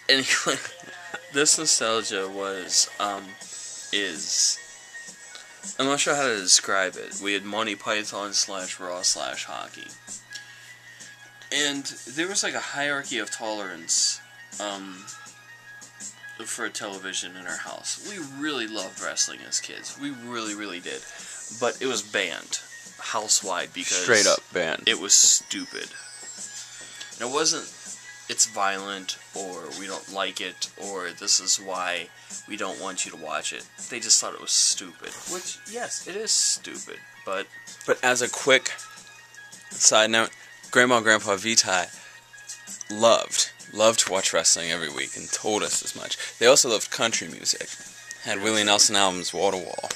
Anyway, this nostalgia is... I'm not sure how to describe it. We had Monty Python / Raw / hockey. And there was like a hierarchy of tolerance for television in our house. We really loved wrestling as kids. We really, really did. But it was banned house-wide because... Straight up banned. It was stupid. And it wasn't, it's violent, or we don't like it, or this is why we don't want you to watch it. They just thought it was stupid. Which, yes, it is stupid, but... But as a quick side note, Grandma and Grandpa Vitae loved to watch wrestling every week and told us as much. They also loved country music. Had Willie Nelson albums wall to wall.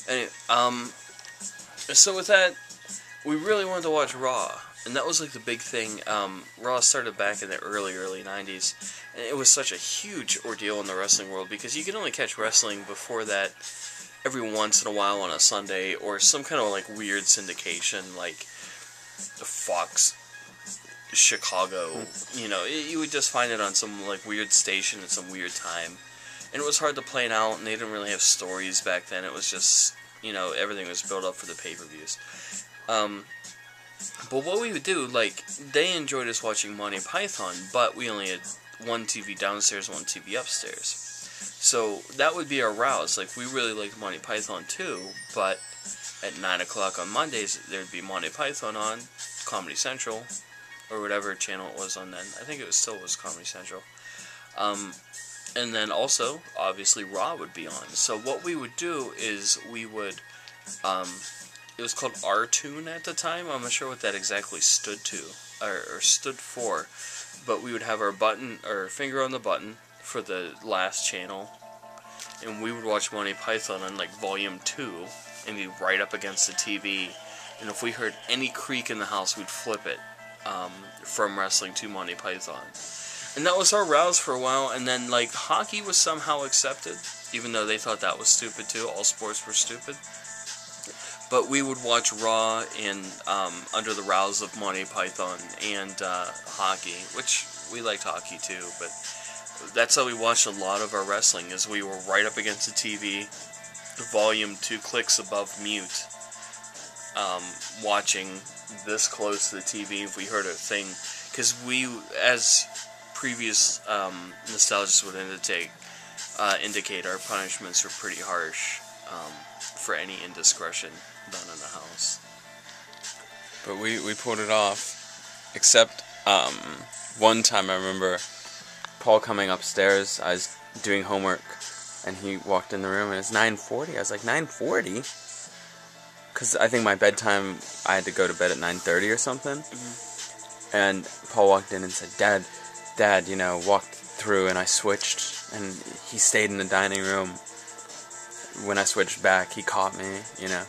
Anyway, so with that, we really wanted to watch Raw. And that was like the big thing. Raw started back in the early 90s. And it was such a huge ordeal in the wrestling world because you could only catch wrestling before that every once in a while on a Sunday or some kind of like weird syndication like the Fox Chicago. You know, you would just find it on some like weird station at some weird time. And it was hard to plan out and they didn't really have stories back then. It was just, you know, everything was built up for the pay-per-views. But what we would do, like, they enjoyed us watching Monty Python, but we only had one TV downstairs, one TV upstairs. So that would be our rouse. Like, we really liked Monty Python too, but at 9 o'clock on Mondays, there'd be Monty Python on, Comedy Central, or whatever channel it was on then. I think it still was Comedy Central. And then also, obviously, Raw would be on. So what we would do is we would... it was called R-Tune at the time. I'm not sure what that exactly stood to or stood for, but we would have our finger on the button for the last channel, and we would watch Monty Python on like volume 2 and be right up against the TV. And if we heard any creak in the house, we'd flip it from wrestling to Monty Python. And that was our rouse for a while. And then like hockey was somehow accepted, even though they thought that was stupid too. All sports were stupid. But we would watch Raw and under the rouse of Monty Python and hockey, which we liked hockey too. But that's how we watched a lot of our wrestling, is we were right up against the TV, the volume 2 clicks above mute, watching this close to the TV if we heard a thing. Because we, as previous nostalgists would indicate, our punishments were pretty harsh for any indiscretion done in the house. But we pulled it off, except one time I remember Paul coming upstairs. I was doing homework, and he walked in the room, and it's 9:40. I was like, 9:40? Because I think my bedtime, I had to go to bed at 9:30 or something. Mm-hmm. And Paul walked in and said, Dad, you know, walked through, and I switched, and he stayed in the dining room. When I switched back, he caught me, you know.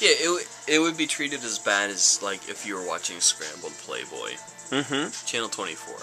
Yeah, it would be treated as bad as, like, if you were watching Scrambled Playboy. Mm-hmm. Channel 24.